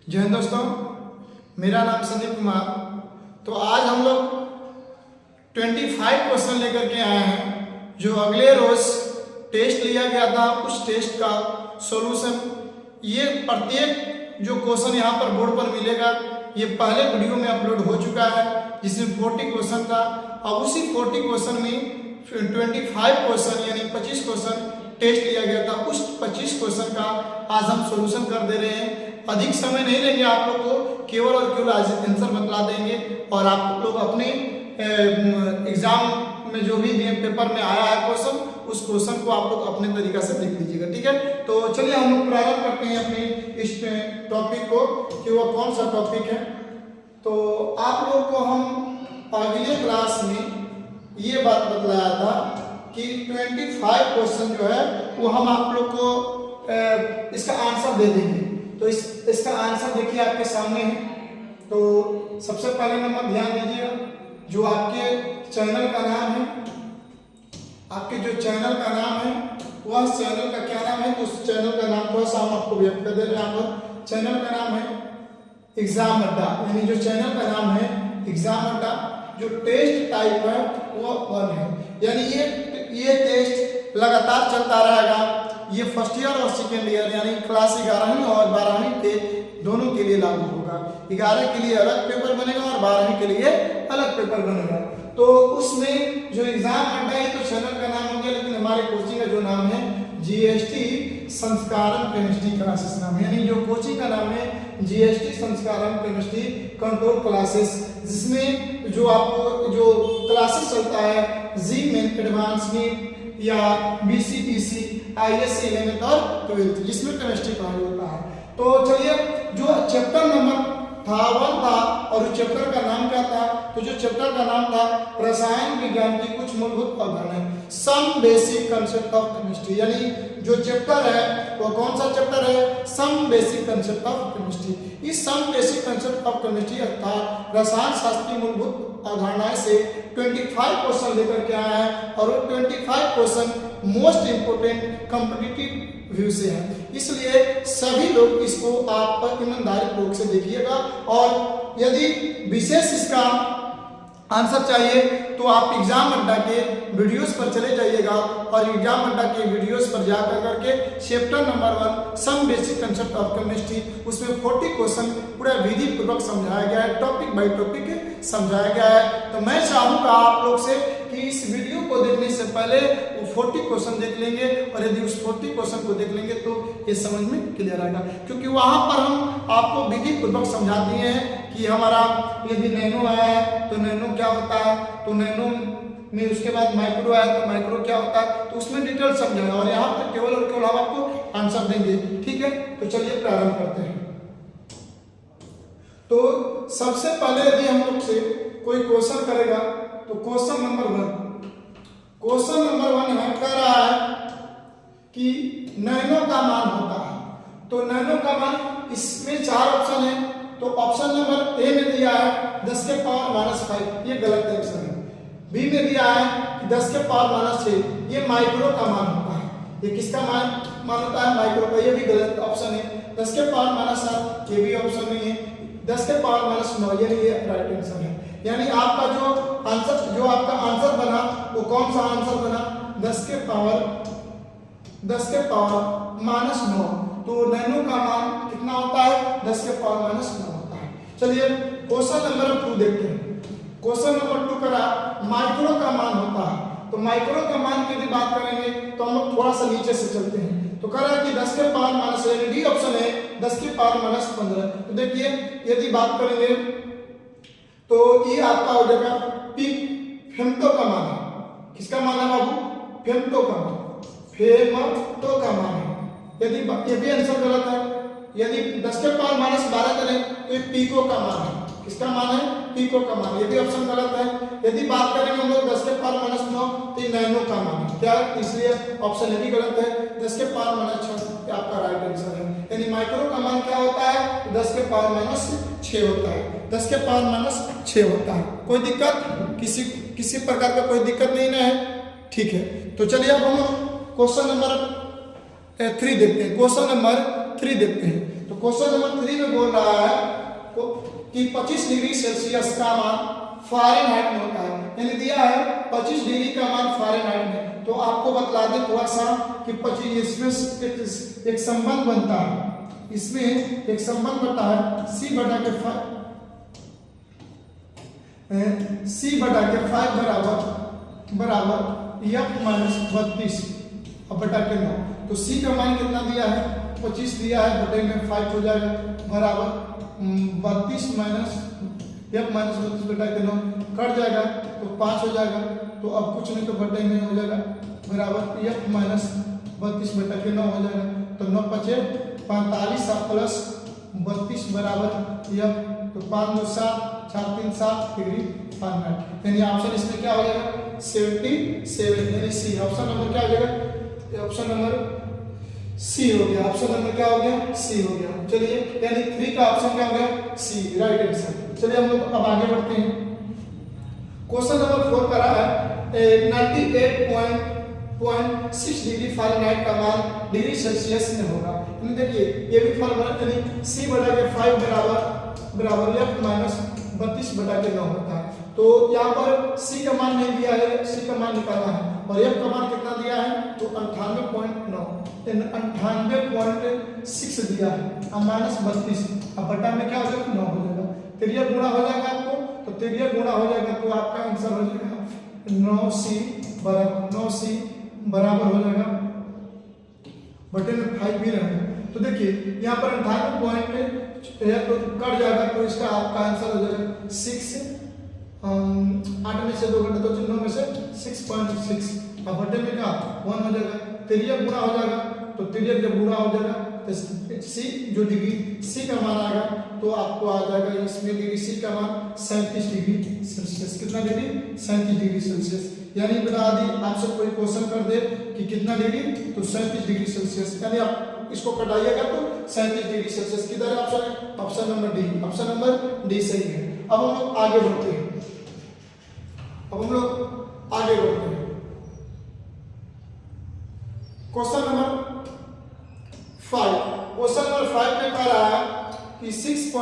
जय हिंद दोस्तों, मेरा नाम संदीप कुमार। तो आज हम लोग 25 क्वेश्चन लेकर के आए हैं जो अगले रोज टेस्ट लिया गया था, उस टेस्ट का सॉल्यूशन। ये प्रत्येक जो क्वेश्चन यहाँ पर बोर्ड पर मिलेगा ये पहले वीडियो में अपलोड हो चुका है, जिसमें 40 क्वेश्चन था। अब उसी 40 क्वेश्चन में 25 क्वेश्चन यानी 25 क्वेश्चन टेस्ट लिया गया था। उस 25 क्वेश्चन का आज हम सॉल्यूशन कर दे रहे हैं। अधिक समय नहीं लेंगे आप लोग को, केवल और केवल आज आंसर बतला देंगे और आप लोग अपने एग्जाम में जो भी पेपर में आया है क्वेश्चन, उस क्वेश्चन को आप लोग अपने तरीका से देख लीजिएगा। ठीक है, तो चलिए हम लोग प्रारंभ करते हैं अपने इस टॉपिक को कि वह कौन सा टॉपिक है। तो आप लोग को हम अगले क्लास में ये बात बतलाया था कि 25 क्वेश्चन जो है वो हम आप लोग को इसका आंसर दे देंगे। तो इसका आंसर देखिए आपके सामने है। तो सबसे पहले नंबर ध्यान दीजिएगा, जो आपके चैनल का नाम है, आपके जो चैनल का नाम है वह चैनल का क्या नाम है, तो उस चैनल का नाम थोड़ा सा हम आपको व्यक्त कर दे रहे हैं। यहाँ पर चैनल का नाम है एग्जाम अड्डा, यानी जो चैनल का नाम है एग्जाम अड्डा। जो टेस्ट टाइप है वो 1 है, यानी ये टेस्ट लगातार चलता रहेगा। ये फर्स्ट ईयर और सेकेंड ईयर यानी क्लास 11वीं और 12वीं के दोनों के लिए लागू होगा। 11 के लिए अलग पेपर बनेगा और 12वीं के लिए अलग पेपर बनेगा। तो उसमें जो एग्जाम अड्डा है तो चैनल का नाम हो गया, लेकिन हमारे कोचिंग का जो नाम है जीएसटी संस्कारम केमिस्ट्री क्लासेस नाम है, यानी जो कोचिंग का नाम है GST Sanskaram chemistry control classes, जिसमें जो आपको जो क्लासेस चलता है जी मेन एडवांस में या बीसीपीसी आईएससी 11th और 12th, जिसमें केमिस्ट्री पढ़ाई होता है। तो चलिए, जो चैप्टर नंबर था 1 था और उस चैप्टर का नाम क्या था, तो जो चैप्टर का नाम था रसायन विज्ञान की कुछ मूलभूत अवधारणाएं, some basic concept of chemistry. यानी जो चैप्टर है वो कौन सा चैप्टर है, some basic concept of chemistry. इस some basic concept of chemistry अर्थात रसायन शास्त्र की मूलभूत अवधारणाएं से 25 क्वेश्चन लेकर के आया है और वो 25 question most important competitive view से है। इसलिए सभी लोग इसको आप ईमानदारी पूर्वक से देखिएगा, और यदि विशेष इसका आंसर चाहिए तो आप एग्जाम अड्डा के वीडियोस पर चले जाइएगा और एग्जाम अड्डा के वीडियोस पर जाकर करके chapter number 1 some basic concept of chemistry, उसमें 40 क्वेश्चन पूरा विधि पूर्वक समझाया गया है, टॉपिक बाय टॉपिक समझाया गया है। तो मैं चाहूंगा आप लोग से कि इस वीडियो को देखने से पहले वो 40 क्वेश्चन देख लेंगे, और यदि उस 40 क्वेश्चन को देख लेंगे तो ये समझ में क्लियर आएगा, क्योंकि वहां पर हम आपको विधि पूर्वक समझा दिए हैं कि हमारा यदि नैनो आया है तो नैनो क्या होता है, तो नैनो में उसके बाद माइक्रो आया तो माइक्रो क्या होता है, तो उसमें डिटेल समझाया, और यहाँ पर केवल और केवल हम आपको आंसर देंगे। ठीक है, तो चलिए प्रारंभ करते हैं। तो सबसे पहले यदि हम लोग से कोई क्वेश्चन करेगा तो क्वेश्चन नंबर 1 है, कह रहा है कि नैनो का मान होता है। तो नैनो का मान, इसमें 4 ऑप्शन है। तो ऑप्शन नंबर ए में दिया है 10 के पावर -5, ये गलत आंसर है। बी में दिया है कि 10 के पावर -6, ये माइक्रो का मान होता है। ये किसका मान होता है, माइक्रो का, ये भी गलत ऑप्शन है। 10 के पावर -7, ये भी ऑप्शन नहीं है। 10 के पावर -9, ये राइट आंसर है। यानी आपका जो आपका आंसर बना वो कौन सा आंसर बना, 10 के पावर -9। तो नैनो का मान कितना होता है, 10 के पावर -9 होता है। चलिए क्वेश्चन नंबर 2 देखते हैं। क्वेश्चन नंबर 2 करा माइक्रो का मान होता है। तो माइक्रो का मान की यदि बात करेंगे तो हम लोग थोड़ा सा नीचे से चलते हैं। तो कह रहा है कि 10 के पावर माइनस, यानी डी ऑप्शन है 10 के पावर -15। तो देखिए यदि बात करेंगे तो ये आपका हो जाएगा फेमटो का मान है। किसका मान है बाबू, फेमटो का मान, फेमटो का मान है। यदि ये भी आंसर गलत है। यदि 10 के पावर -12 करें तो ये पीको का मान है। किसका मान है, पीको का मान, ये भी ऑप्शन गलत है। यदि बात करेंगे हम लोग 10 के पावर -9 तो नैनो का मान है। क्या, इसलिए ऑप्शन ये भी गलत है। 10 के पावर -6 आपका राइट आंसर है। यानी माइक्रो का मान क्या होता है, 10 के पावर -6 होता है। 10 के पावर -6 होता है। कोई दिक्कत, किसी प्रकार का कोई दिक्कत नहीं है। ठीक है, तो चलिए अब हम क्वेश्चन नंबर 3 देखते हैं। क्वेश्चन नंबर 3 देखते हैं। तो क्वेश्चन नंबर 3 में बोल रहा है कि 25 डिग्री सेल्सियस का मान फ़ारेनहाइट में होता है, यानी दिया है 25 डिग्री का मान फ़ारेनहाइट में। तो आपको बतला दें थोड़ा सा कि 25 इसमें एक संबंध बनता है, इसमें एक संबंध बनता है C बटा के 5 बराबर F माइनस 32 अब बटा के 9। तो C का मान कितना दिया है 25 दिया है, बटे में 5 हो जाएगा बराबर 32 माइनस F माइनस 32 बटा के 9 कट जाएगा तो 5 हो जाएगा। तो अब कुछ नहीं तो बटे में हो जाएगा बराबर F माइनस 32 बटा के 9 हो जाएगा। तो 9 पचे 45 प्लस 32 बराबर F, तो 5 2 7 4 3 7 डिग्री फ़ारेनहाइट, यानी ऑप्शन इसमें क्या हो जाएगा 77, यानी सी। ऑप्शन नंबर क्या हो जाएगा, ऑप्शन नंबर सी हो गया। ऑप्शन नंबर क्या हो गया सी हो गया। चलिए यानी 3 का ऑप्शन क्या हो गया सी, राइट आंसर। चलिए हम लोग अब आगे बढ़ते हैं। क्वेश्चन नंबर 4 का रहा है 98.6 डिग्री फ़ारेनहाइट का मान डिग्री सेल्सियस में होगा। यानी देखिए ये भी फॉर्मूला, यानी सी बटा के 5 बराबर F माइनस 32 बटा के 9 होता है। तो यहाँ पर सी का मान नहीं दिया है, सी का मान निकालना है, और F का मान कितना दिया है तो 98.9, 98.6 दिया है, अब माइनस 32, अब बटा में क्या हो जाएगा 9 हो जाएगा। तिरिया गुणा हो जाएगा आपको, तो तिरिया गुणा हो जाएगा तो आपका आंसर हो जाएगा 9C बराबर हो जाएगा, बटे में 5 भी रहेगा। तो देखिए यहाँ पर 98 तो कट जाएगा, तो इसका आपका आंसर हो जाएगा 6, 8 में से 2 घंटे तो 9 में से 6.6, अब बटे में क्या 1 हो जाएगा। तिरिया गुणा हो जाएगा, तो तिरिया जब गुणा हो जाएगा तो सी जो डिग्री सी का मान आएगा तो आपको आ जाएगा इसमें डिग्री सी का मान 37 डिग्री सेल्सियस। कितना डिग्री 37 डिग्री सेल्सियस। यानी बता दी आपसे कोई क्वेश्चन कर दे कि कितना डिग्री तो 37 डिग्री सेल्सियस, यानी आप इसको कटाइएगा तो 37 डिग्री सेल्सियस। किधर है ऑप्शन है, option number D, option number D सही है। अब हम लोग आगे बढ़ते हैं, क्वेश्चन नंबर 5 में कह रहा है कि 6 कह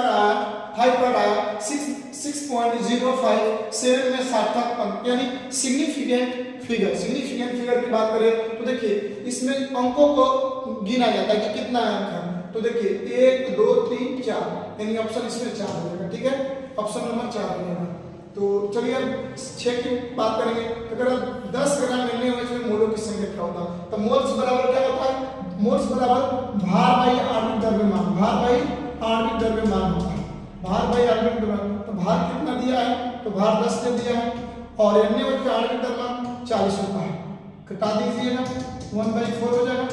रहा है 5 कह रहा है 6.05 7 में सार्थक अंक, यानी सिग्निफिकेंट फिगर की बात करें तो देखिए इसमें अंकों को गिना जाता है कि कितना अंक है। तो देखिए 1 2 3 4, यानी ऑप्शन इसमें 4 हो जाएगा, ठीक है, ऑप्शन नंबर 4 हो जाएगा। तो चलिए अब 6 की बात करेंगे। तो अगर 10 ग्राम मिलने हुए इसमें मोलों की संख्या क्या होता है, तो मोल्स बराबर क्या होता है, मोल्स बराबर भार बाई आणविक द्रव्यमान, भार बाई आणविक द्रव्यमान होता है, भार बाई आणविक द्रव्यमान। तो भार कितना दिया है, तो भार 10 दे दिया है, और अन्य का आणविक द्रव्यमान 40 होता है, घटा दीजिएगा 1/4 हो जाएगा।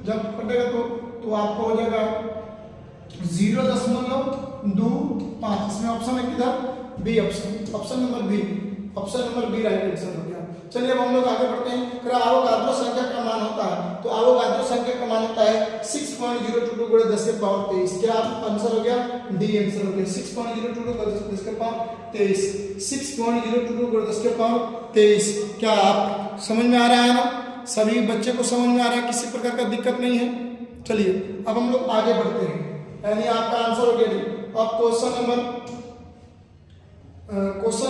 जब कटेगा तो आपको हो जाएगा 0.25, इसमें ऑप्शन है किधर B, option number B right answer हो गया। चलिए अब हम लोग आगे बढ़ते हैं। फिर आवोगाद्रो संख्या का मान होता है, तो आवोगाद्रो संख्या का मान होता है 6.022 × 10 के पावर 23। क्या आंसर हो गया डी आंसर हो गया, 6.022 × 10 के पावर 23, 6.022 × 10 के पावर 23। क्या आप समझ में आ रहा है ना, सभी बच्चे को समझ में आ रहा है, किसी प्रकार का दिक्कत नहीं है। चलिए अब हम लोग आगे बढ़ते हैं, यानी आपका आंसर हो गया डी। अब क्वेश्चन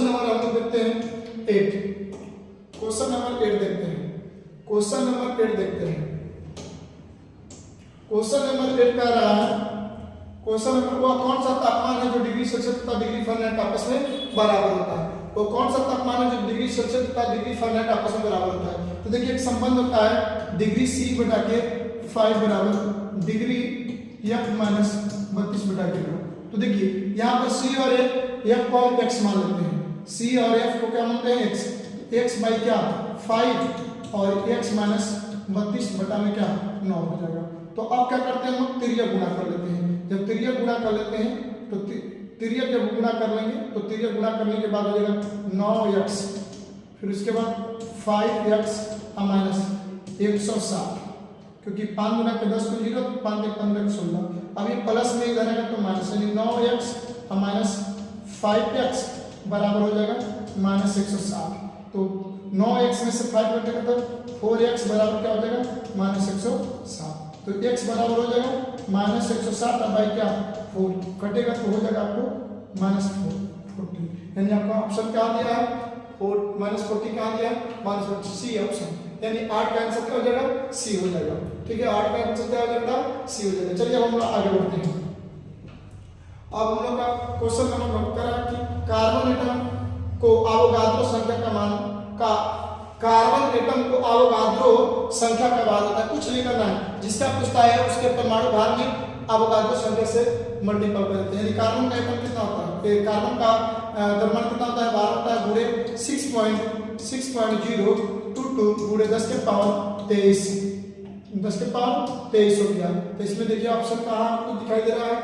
नंबर हम लोग देखते हैं 8, क्वेश्चन नंबर 8 देखते हैं। क्वेश्चन नंबर 8 कह रहा है, क्वेश्चन नंबर वो कौन सा तापमान है जो डिग्री सेल्सियस तथा डिग्री फ़ारेनहाइट आपस में बराबर होता है, वो कौन सा तापमान है जो डिग्री सेल्सियस तथा डिग्री फ़ारेनहाइट आपस में बराबर होता है। तो देखिए एक संबंध होता है डिग्री सी बटा के 5 बराबर डिग्री F माइनस 32 बटा के 9। तो देखिए यहाँ पर सी और एफ को हम एक्स मान लेते हैं, सी और एफ को क्या मानते हैं एक्स, एक्स बाई क्या 5 और एक्स माइनस 32 बटा में क्या 9 हो जाएगा। तो अब क्या करते हैं हम तिरिया गुणा कर लेते हैं। जब तिरिया गुणा कर लेते हैं तो तिरिया जब गुणा कर लेंगे तो तिरिया गुणा करने के बाद हो जाएगा 9x, फिर उसके बाद 5x माइनस 160, क्योंकि 5 गुना के 10 को 0, 5 के 15 को 16। अब ये प्लस में इधर आएगा तो माइनस, यानी 9x माइनस 5x बराबर हो जाएगा माइनस 160। तो 9x में से 5 कटेगा तो 4x बराबर क्या हो जाएगा -160। तो x बराबर हो जाएगा -160 अब भाई क्या 4 कटेगा तो हो जाएगा आपको -40। यानी आपका ऑप्शन क्या दिया है -40 क्या दिया है -40 सी ऑप्शन। यानी 8 का आंसर क्या हो जाएगा सी हो जाएगा। ठीक है 8 का आंसर क्या हो जाएगा सी हो जाएगा। चलिए हम लोग आगे बढ़ते हैं। अब हम लोग का क्वेश्चन नंबर 9 करा कि कार्बन एटम को अवोगाद्रो संख्या का मान का कार्बन एटम को अवोगाद्रो संख्या का मान होता है। कुछ नहीं करना है, जिसका पूछता है उसके परमाणु भार में अवोगाद्रो संख्या से मल्टीपल कर देते हैं। यानी कार्बन का एटम कितना होता है, कार्बन का द्रव्यमान कितना होता है 12 होता है गुणे 6.022 गुणे 10 के पावर 23 हो गया। तो इसमें देखिए ऑप्शन कहाँ आपको दिखाई दे रहा है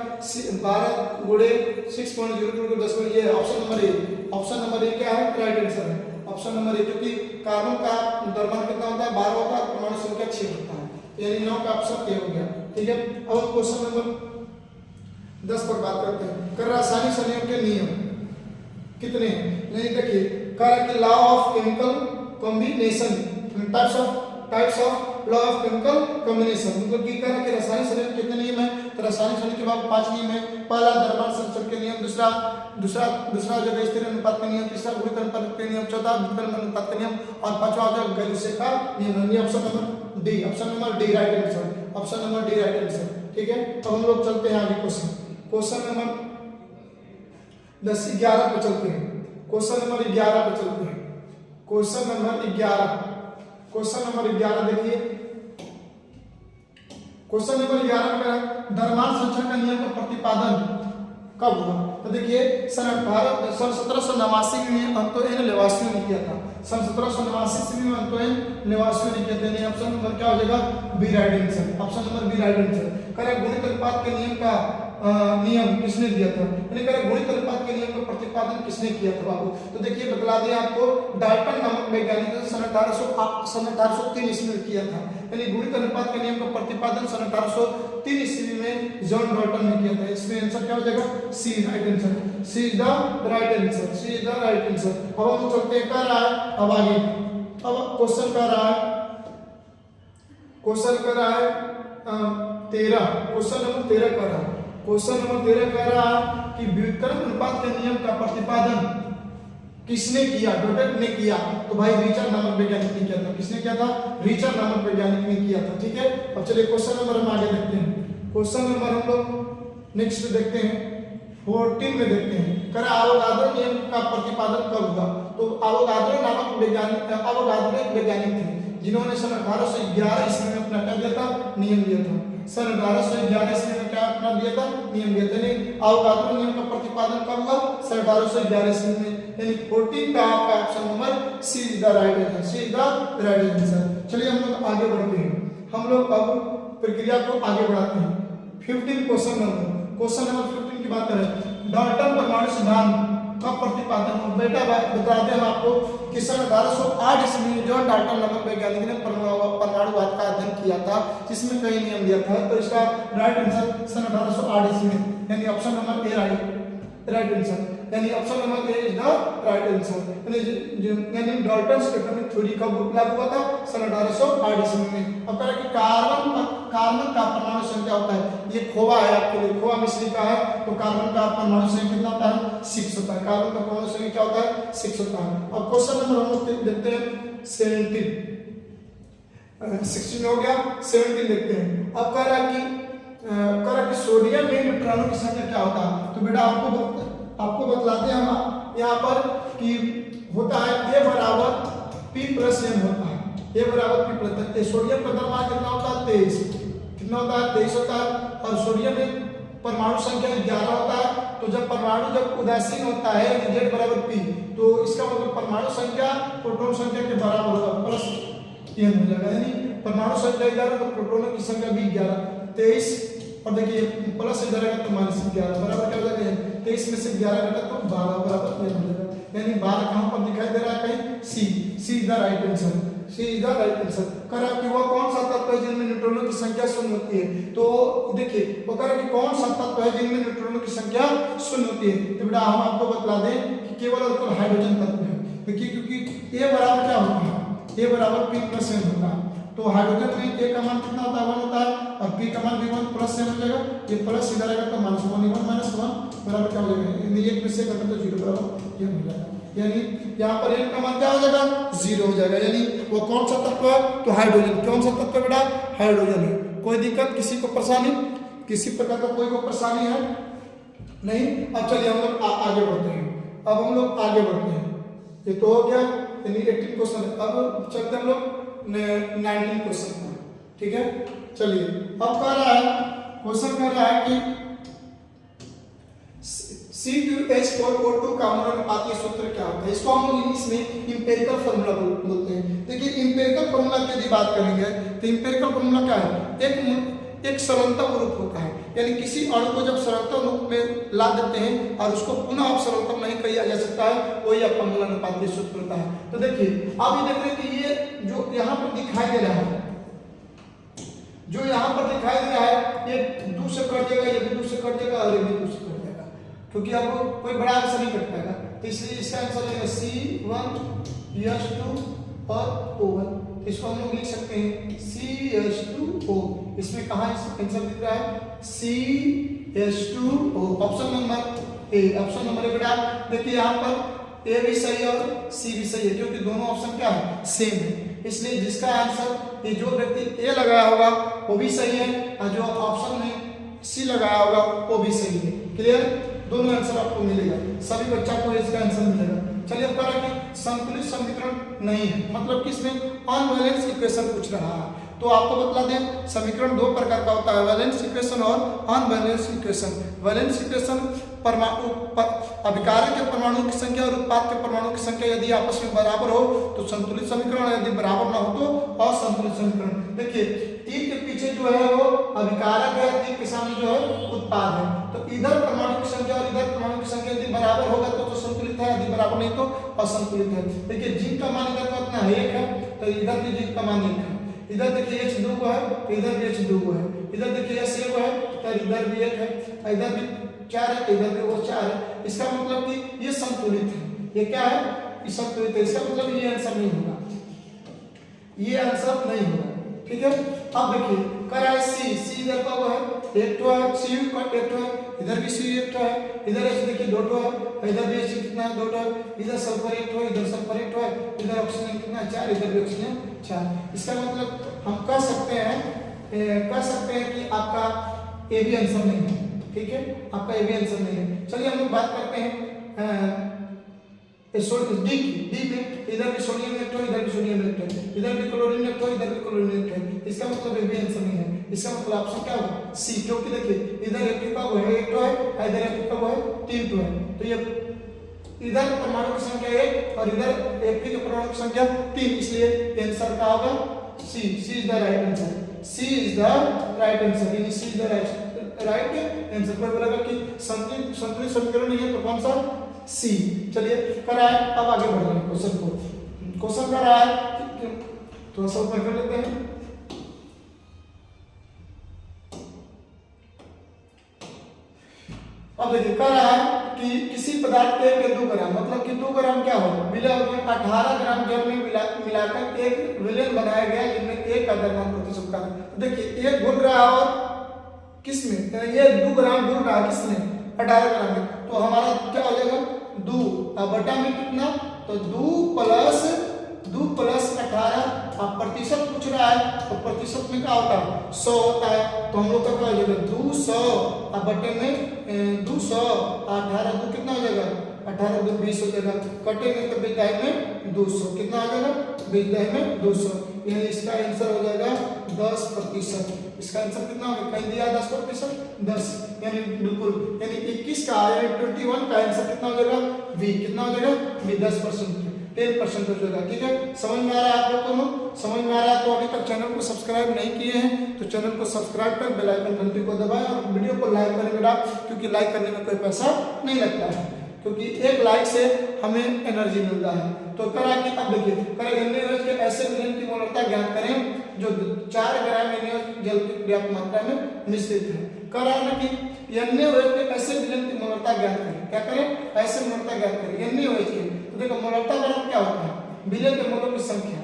12 गुणे 6.022 10 में ये ऑप्शन नंबर ए। ऑप्शन नंबर ए क्या है राइट आंसर है ऑप्शन नंबर ए, क्योंकि कार्बन का द्रव्यमान कितना होता है 12 होता है, परमाणु संख्या 6 होता है। यानी 9 का ऑप्शन ए हो गया। ठीक है अब क्वेश्चन नंबर 10 पर बात करते हैं। कर रासायनिक संयोग के नियम कितने हैं? नहीं देखिए कह रहा कि law of chemical combination types of law of chemical combination मतलब कि कह रहा है कि रासायनिक संयोग के कितने नियम है? तो रासायनिक संयोग के बाद 5 नियम है। पहला द्रव्यमान संरक्षण के नियम, दूसरा जगह स्थिर अनुपात के नियम, तीसरा गुणित अनुपात के नियम, चौथा व्युत्क्रम अनुपात के नियम और पांचवा हो जाएगा गैलिलियो का नियम। ये option number D right answer option number D right answer. ठीक है तो हम लोग चलते हैं आगे क्वेश्चन नंबर 11 पे चलते हैं। क्वेश्चन नंबर 11 पे चलते हैं। क्वेश्चन नंबर 11 देखिए क्वेश्चन नंबर 11 में द्रव्यमान संरक्षण का नियम का प्रतिपादन कब हुआ? तो देखिए सन 1789 में एंटोइन लेवासियो ने किया था। सन 1789 ईस्वी में एंटोइन लेवासियो ने किया था। यानी ऑप्शन नंबर क्या हो जाएगा B right answer option number B right answer. करें गुणित अनुपात के नियम का नियम किसने दिया था? यानी करें गुणित अनुपात के नियम का प्रतिपादन किसने किया था बाबू? तो देखिए बतला दिया आपको डाल्टन नामक वैज्ञानिक ने सन 1803 ईस्वी में किया था। यानी गुणित अनुपात के नियम का प्रतिपादन सन 1803 ईस्वी में जॉन डाल्टन ने किया था। इसमें आंसर क्या हो जाएगा C right answer C is the right answer. अब हम चलते हैं कर रहा है अब आगे अब क्वेश्चन कर रहा है 13 क्वेश्चन नंबर 13 कर रहा है। क्वेश्चन नंबर 13 कह रहा है कि व्युत्क्रम अनुपात के नियम का प्रतिपादन किसने किया? डोटेट ने किया। तो भाई रिचर्ड नामक वैज्ञानिक ने किया था। किसने किया था? रिचर्ड नामक वैज्ञानिक ने किया था। ठीक है अब चलिए क्वेश्चन नंबर हम आगे देखते हैं। क्वेश्चन नंबर हम लोग नेक्स्ट देखते हैं 14 में देखते हैं। कह रहा अवोगाद्रो नियम का प्रतिपादन कब हुआ? तो अवोगाद्रो नामक एक वैज्ञानिक थे जिन्होंने सन 1811 ईस्वी में अपना क्या दिया था नियम दिया था। सन 1811 ईस्वी में क्या अपना दिया था नियम दिया था। यानी अवोगाद्रो नियम का प्रतिपादन कब हुआ? सन 1811 ईस्वी में। यानी 14 का आपका option number C is the right answer. चलिए हम लोग आगे बढ़ते हैं। हम लोग अब प्रक्रिया को आगे बढ़ाते हैं। 15 क्वेश्चन नंबर 15 की बात करें। डाल्टन परमाणु सिद्धांत का प्रतिपादन बेटा बता दें हम आपको कि सन 1808 ईस्वी में जॉन डाल्टन नामक वैज्ञानिक ने परमाणुवाद का अध्ययन किया था, जिसमें कई नियम दिया था। तो इसका राइट आंसर सन 1808 ईस्वी में। यानी option number A right answer. यानी option number A is the right answer. यानी डाल्टन एटॉमिक थ्योरी कब लागू हुआ था? सन 1808 ईस्वी में। अब कह रहा है कि कार्बन का परमाणु संख्या होता है, ये खोवा है आपके लिए, खोवा मिश्री का है। तो कार्बन का परमाणु संख्या कितना होता है? 6 होता है। कार्बन का परमाणु संख्या क्या होता है? 6 होता है। अब क्वेश्चन नंबर हम लोग देखते हैं 17 16 हो गया 17 देखते हैं। अब कह रहा है कि सोडियम में न्यूट्रॉनों की संख्या क्या होता है? तो बेटा आपको बतलाते हैं हम यहाँ पर कि होता है A बराबर P प्लस M होता है। A बराबर P प्लस सोडियम का द्रव्यमान कितना होता है? 23 कितना होता है? 23 होता है। और सोडियम में परमाणु संख्या 11 होता है। तो जब परमाणु उदासीन होता है Z बराबर P, तो इसका मतलब परमाणु संख्या प्रोटॉन संख्या के बराबर होगा प्लस M हो जाएगा। यानी परमाणु संख्या 11 तो प्रोटॉनों की संख्या भी 11 23 और देखिए प्लस 11 का तो माइनस 11 बराबर क्या हो जाएगा? 23 में से 11 घटा तो 12 बराबर M हो जाएगा। यानी 12 कहां पर दिखाई दे रहा है? कहीं सी इज द राइट आंसर। कह रहा कि वह कौन सा तत्व है जिनमें न्यूट्रॉनों की संख्या शून्य होती है? तो देखिए वो कह रहा कि कौन सा तत्व है जिनमें न्यूट्रॉनों की संख्या शून्य होती है? तो बेटा हम आपको बतला दें कि केवल और केवल हाइड्रोजन तत्व है। देखिए क्योंकि ए बराबर क्या होता है, ए बराबर पी प्लस एन होता है। तो हाइड्रोजन में ए का मान कितना होता है, 1 होता है, और पी का मान भी 1 प्लस एन हो जाएगा। ये प्लस इधर आएगा तो माइनस 1 बराबर क्या हो जाएगा, यदि एक में से कटें तो 0 बराबर ये हो जाएगा। यानी यहाँ पर एन का मान क्या हो जाएगा, 0 हो जाएगा। यानी वो कौन सा तत्व है, तो हाइड्रोजन। कौन सा तत्व बेटा, हाइड्रोजन है। कोई दिक्कत, किसी को परेशानी, किसी प्रकार का कोई को परेशानी है नहीं। अब चलिए हम लोग आगे बढ़ते हैं। अब हम लोग आगे बढ़ते हैं, ये तो हो गया यानी 18 क्वेश्चन। अब चलते हम लोग 19 क्वेश्चन पर, ठीक है। चलिए अब कह रहा है, क्वेश्चन कह रहा है कि C2H4O2 का अनुपातीय सूत्र क्या होता है। इसको हम लोग इंग्लिश में इंपेरिकल फार्मूला बोलते हैं। देखिए इंपेरिकल फार्मूला की यदि बात करेंगे तो इंपेरिकल फार्मूला क्या है, एक सरलता रूप होता है। यानी किसी अणु को जब सरलता रूप में ला देते हैं और उसको पुनः आप सरलता नहीं किया जा सकता है, वही आपका मूलानुपातीय सूत्र होता है। तो देखिए आप ये देख रहे हैं कि ये जो यहाँ पर दिखाई दे रहा है, जो यहाँ पर दिखाई दे रहा है, ये 2 से कट जाएगा, ये भी 2 से कट जाएगा और ये भी 2 से कट जाएगा, क्योंकि अब कोई बड़ा आंसर नहीं कट पाएगा। तो इसलिए इसका आंसर रहेगा C1H2 और O1। इसको हम लोग लिख सकते हैं CH2O। इसमें कहाँ आंसर दिख रहा है, CH2O, ऑप्शन नंबर ए। ऑप्शन नंबर ए बेटा देखिए यहाँ पर ए भी सही है और सी भी सही है, क्योंकि दोनों ऑप्शन क्या है, सेम है। इसलिए जिसका आंसर ये जो व्यक्ति ए लगाया होगा वो भी सही है, और जो ऑप्शन में सी लगाया होगा वो भी सही है। क्लियर, दोनों आंसर आपको मिलेगा, सभी बच्चा को इसका आंसर मिलेगा। चलिए अब कह रहा है कि संतुलित समीकरण नहीं है, मतलब किसमें अनबैलेंस इक्वेशन पूछ रहा है। तो आपको बता दें समीकरण 2 प्रकार का होता है, बैलेंस इक्वेशन और अनबैलेंस इक्वेशन। बैलेंस इक्वेशन परमाणु अभिकारक के परमाणु की संख्या और उत्पाद के परमाणु की संख्या यदि आपस में बराबर हो तो संतुलित समीकरण, यदि बराबर ना हो तो असंतुलित समीकरण। देखिए तीर के पीछे जो है वो अभिकारक है, तीर के सामने जो है उत्पाद है। तो इधर परमाणु की संख्या और इधर परमाणु की संख्या यदि बराबर होगा तो संतुलित है, यदि बराबर नहीं तो असंतुलित है। देखिए जिंक का मान इधर कितना है, 1 है, तो इधर भी जिंक का मान 1 है। इधर देखिए H2 को है तो इधर भी H2 को है। इधर देखिए S1 है तो इधर भी 1 है, इधर भी 4 है, इधर भी वो 4 है। इसका मतलब कि ये संतुलित है। ये क्या है, ये संतुलित है। इसका मतलब ये आंसर नहीं होगा, ये आंसर नहीं होगा, ठीक है। अब देखिए कर है सी इधर का वो है, 1 तो है, सी का 1 तो है, इधर भी सी 1 तो है, इधर H देखिए 2 तो है, इधर भी H कितना है, 2 तो है, इधर सल्फर 1 तो है, इधर सल्फर 1 तो है, इधर ऑक्सीजन कितना है, 4, इधर भी ऑक्सीजन 4। इसका मतलब हम कह सकते हैं कि आपका ए भी आंसर नहीं है, ठीक है, आपका ए भी आंसर नहीं है। चलिए हम लोग बात करते हैं डी में, इधर भी सोडियम इलेक्ट्रॉन, इधर भी सोडियम इलेक्ट्रॉन, इधर भी क्लोरीन इलेक्ट्रॉन, इधर भी क्लोरीन इलेक्ट्रॉन। इसका मतलब ए भी आंसर नहीं है। इसका मतलब ऑप्शन क्या होगा, सी, क्योंकि देखिए इधर F का वो है 1 तो है, इधर F का वो है 3 तो है। तो ये इधर परमाणु की संख्या 1 और इधर F के परमाणु की संख्या 3, इसलिए आंसर क्या होगा, C is the right answer. C is the right answer, यानी C is the right answer. कोई बोलेगा कि संतुलित समीकरण नहीं है तो कौन सा, सी। चलिए कर रहा है, अब आगे बढ़ रहे हैं क्वेश्चन को। क्वेश्चन कर रहा है, थोड़ा सा ऊपर कर लेते हैं। अब देखिए कह रहा है कि किसी पदार्थ के 2 ग्राम, मतलब कि 2 ग्राम क्या हो, मिला 18 ग्राम जल में मिलाकर एक विलेन बनाया गया जिनमें 1 का द्रव्यमान प्रतिशत का। देखिए 1 घुल रहा है और किसमें, ये 2 ग्राम घुल रहा है किसमें, 18 ग्राम में। तो हमारा क्या हो जाएगा, 2 बटा में कितना, तो 2 प्लस 18। अब प्रतिशत पूछ रहा है तो प्रतिशत में क्या होता है, 100 होता है। तो हम लोग का क्या हो जाएगा, 200 अब बटे में 200, 18 2 कितना हो जाएगा, 18 2 20 हो जाएगा। कटेंगे तो विदाई में 200 कितना हो जाएगा, विदाई में 200। यानी इसका आंसर हो जाएगा 10%। इसका आंसर कितना होगा, कहीं दिया 10%, 10 यानी बिल्कुल, यानी 21 का यानी 21 का आंसर कितना हो जाएगा, बी। कितना हो जाएगा, बी 10%, 10% हो जाएगा। ठीक है, समझ में आ रहा है आप लोगों को, समझ में आ रहा है तो अभी तक चैनल को सब्सक्राइब नहीं किए हैं तो चैनल को सब्सक्राइब कर बेल आइकन घंटी को दबाएं और वीडियो को लाइक करें बेटा, क्योंकि लाइक करने में कोई पैसा नहीं लगता है, क्योंकि एक लाइक से हमें एनर्जी मिलता है। तो करा कि अब देखिए करें के ऐसे विलेन की मोलरता ज्ञात करें जो 4 ग्राम जल की पर्याप्त मात्रा में मिश्रित है। करा ना कि के ऐसे विलेन की मोलरता ज्ञात करें, क्या करें, ऐसे मोलरता ज्ञात करें के तो देखो मोलरता बनाम क्या होता है, विलय के मोलों की संख्या,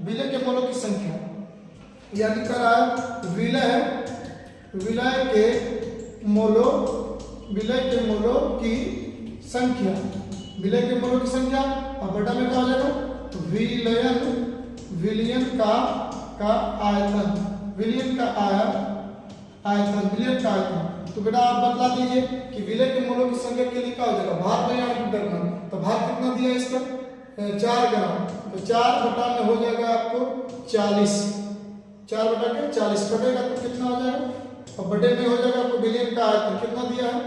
विलय के मोलों की संख्या यानी कर रहा है विलय के मोलों की संख्या, विलय के मोलों की संख्या, और बटा में क्या हो जाएगा विलयन का आयतन, विलयन का आयतन। तो बेटा आप बतला दीजिए कि विलय के मोलों की संख्या के लिए क्या हो जाएगा, भार बाई आणविक द्रव्यमान। तो भार कितना दिया इसका 4 ग्राम, तो 4 बटा में हो जाएगा आपको 40, 4 बटा के 40 कटेगा तो कितना हो जाएगा, और बटे में हो जाएगा आपको विलयन का आयतन कितना दिया है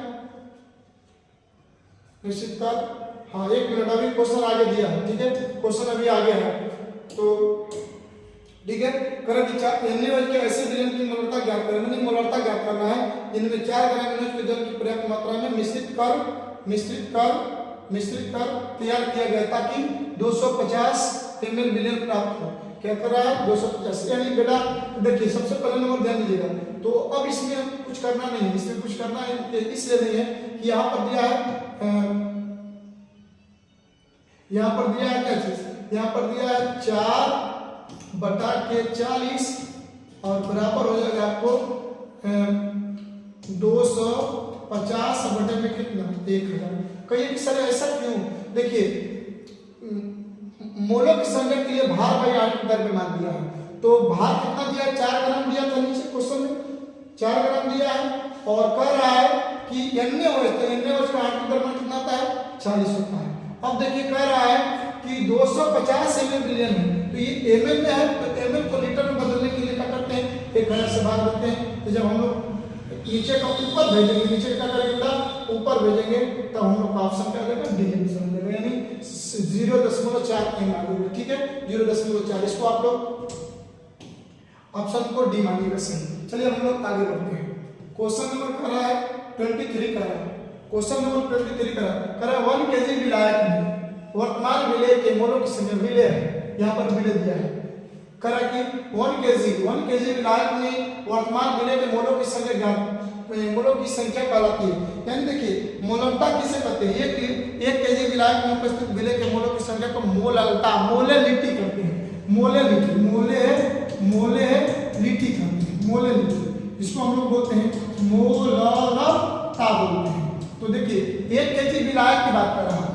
निश्चित कर। हाँ 1 मिनट, अभी क्वेश्चन आगे दिया है, ठीक है, क्वेश्चन अभी आगे है। तो ठीक है, करें कि के ऐसे विलयन की मोलरता ज्ञात करें, मैंने मोलरता ज्ञात करना है इनमें 4 ग्राम NaOH के जल की पर्याप्त मात्रा में मिश्रित कर तैयार किया गया ताकि 250 ml विलयन प्राप्त हो। क्या कर रहा है 250, यानी बेटा देखिए सबसे पहले नंबर ध्यान दीजिएगा। तो अब इसमें कुछ करना नहीं है, इसमें कुछ करना है इसलिए नहीं है कि यहाँ पर दिया है यहाँ पर दिया है क्या चीज, यहाँ पर दिया है 4 बटा के 40 और बराबर हो जाएगा आपको 250 बटे में कितना 1000। कहिए कि सर ऐसा क्यों, देखिए मोलों की संख्या के लिए भार बाई आणविक द्रव्यमान दिया है, तो भार कितना दिया है 4 ग्राम दिया था नीचे क्वेश्चन में 4 ग्राम दिया है, और कह रहा है कि NaOH का आणविक द्रव्यमान कितना आता है 40 होता है। अब देखिए कह रहा है कि 250 ml विलयन है, तो ये ml में है, तो ml को लीटर में बदलने के लिए क्या करते हैं 1000 से भाग देते हैं। तो जब हम लोग नीचे का ऊपर भेजेंगे, नीचे का करेंगे ऊपर भेजेंगे तब हम लोग का ऑप्शन क्या आ जाएगा डी आंसर आ जाएगा, यानी 0.4 आ जाएगा, ठीक है 0.4। इसको आप लोग ऑप्शन को डी मानिएगा सही। चलिए हम लोग आगे बढ़ते हैं। क्वेश्चन नंबर कर रहा है 23 का है, क्वेश्चन नंबर 23 का है 1 kg विलायक में वर्तमान विलय के मोलों की संख्या, विलय है यहाँ पर विलय दिया है, करा कि 1 kg विलायक में वर्तमान विलय के मोलों की संख्या मोलों की संख्या कहलाती है। यानी देखिए मोलरता किसे कहते हैं, 1 kg विलायक में उपस्थित विलय के मोलों की संख्या को मोलरता मोलेलिटी कहते हैं, मोलेलिटी कहते हैं, मोलेलिटी इसको हम लोग बोलते हैं मोलरता बोलते हैं। तो देखिए 1 kg विलायक की बात कर रहा है,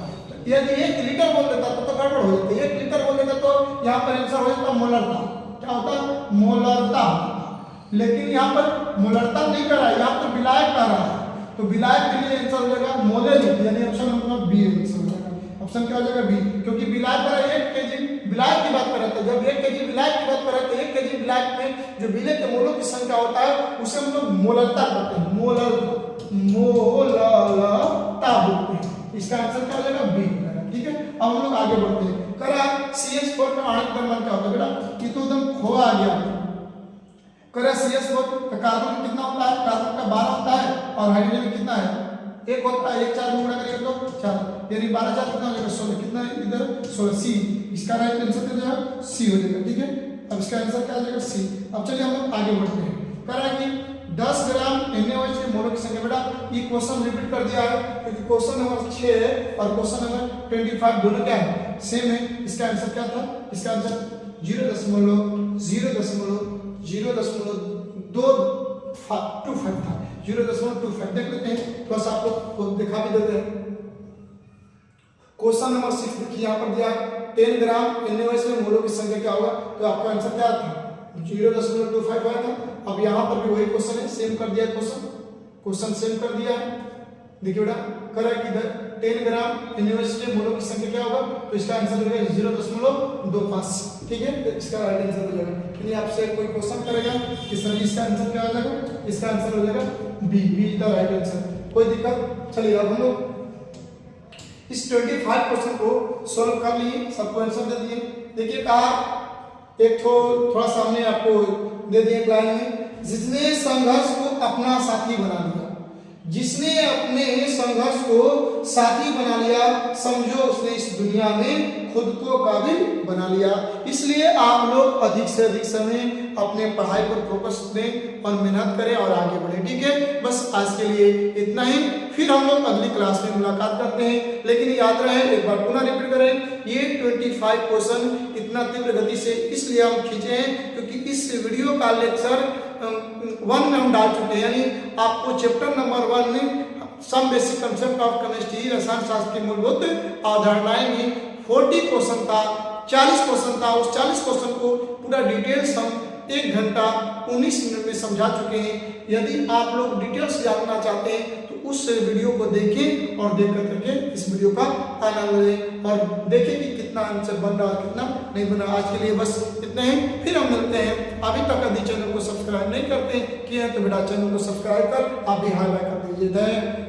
यदि 1 लीटर बोल देता तो गड़बड़ हो जाती है, 1 लीटर बोल देता तो यहाँ पर आंसर हो जाता मोलरता, क्या होता मोलरता, लेकिन यहाँ पर मोलरता नहीं कर रहा है, यहाँ पर विलायक कर रहा है, तो विलायक के लिए आंसर हो जाएगा मोलेलिटी, यानी ऑप्शन नंबर बी आंसर हो जाएगा। ऑप्शन क्या हो जाएगा बी, क्योंकि विलायक कर 1 kg विलायक की बात कर रहे थे, जब 1 kg विलायक की बात कर रहे थे 1 kg विलायक में जो विलय के मोलों की संख्या होता है उसे हम लोग मोलरता कहते हैं, मोलरता बोलते हैं। इसका आंसर क्या हो जाएगा बी, ठीक है। अब हम लोग आगे बढ़ते हैं। करा CH4 का आणविक द्रव्यमान क्या होता है बेटा, ये तो एकदम खोआ आ गया। करा CH4 का कार्बन कितना होता है, कार्बन का 12 होता है और हाइड्रोजन में कितना है 1 होता है, 1 4 में गुणा करेंगे तो 4, यानी 12 4 कितना हो जाएगा 16, कितना है इधर 16 सी, इसका राइट आंसर क्या जाएगा सी हो जाएगा, ठीक है। अब इसका आंसर क्या आ जाएगा सी। अब चलिए हम लोग आगे बढ़ते हैं। करा कि 10 ग्राम NaOH के मोलों की संख्या, बेटा ये क्वेश्चन रिपीट कर दिया है क्योंकि क्वेश्चन नंबर 6 और क्वेश्चन नंबर 25 दोनों क्या है सेम है। इसका आंसर क्या था, इसका आंसर 0.025 था, 0.25 देख लेते हैं, थोड़ा सा आप लोग को दिखा भी देते हैं। क्वेश्चन नंबर 6 देखिए यहाँ पर दिया 10 ग्राम NaOH में मोलों की संख्या क्या होगा, तो आपका आंसर क्या था 0.25 आया था। अब यहाँ पर भी वही क्वेश्चन है, सेम कर दिया क्वेश्चन सेम कर दिया है। देखिए बेटा करा कि 10 ग्राम NaOH के मोलों की संख्या क्या होगा, तो इसका आंसर हो जाएगा 0.25, ठीक है, तो इसका राइट आंसर हो जाएगा। यानी आपसे कोई क्वेश्चन करेगा कि सर इसका आंसर क्या हो जाएगा, इसका आंसर हो जाएगा B is the right answer. कोई दिक्कत, चलिए अब हम लोग इस 25 क्वेश्चन को सॉल्व कर लिए, सबको आंसर दे दिए। देखिए कहा एक थोड़ा सा हमने आपको दे दिया लाइन में, जिसने संघर्ष को अपना साथी बना लिया, जिसने अपने संघर्ष को साथी बना लिया समझो उसने इस दुनिया में खुद को काबिल बना लिया। इसलिए आप लोग अधिक से अधिक समय अपने पढ़ाई पर फोकस दें और मेहनत करें और आगे बढ़ें। ठीक है, बस आज के लिए इतना ही, फिर हम लोग अगली क्लास में मुलाकात करते हैं। लेकिन याद रहे, एक बार पुनः रिपीट करें, ये 25 क्वेश्चन इतना तीव्र गति से इसलिए हम खींचे हैं क्योंकि इस वीडियो का लेक्चर 1 में हम डाल चुके हैं, यानी आपको चैप्टर नंबर 1 में some basic concept of chemistry, रसायन शास्त्र की मूलभूत अवधारणाएं में 40 क्वेश्चन था, 40 क्वेश्चन था। उस 40 क्वेश्चन को पूरा डिटेल्स हम 1 घंटा 19 मिनट में समझा चुके हैं। यदि आप लोग डिटेल्स जानना चाहते हैं तो उस वीडियो को देखें और देख करके इस वीडियो का आनंद लें और देखें कि कितना आंसर बन रहा है, कितना नहीं बन रहा। आज के लिए बस इतना ही, फिर हम मिलते हैं। अभी तक यदि चैनल को सब्सक्राइब नहीं करते किए हैं तो बेटा चैनल को सब्सक्राइब कर आप भी हाई बाय कर दीजिए।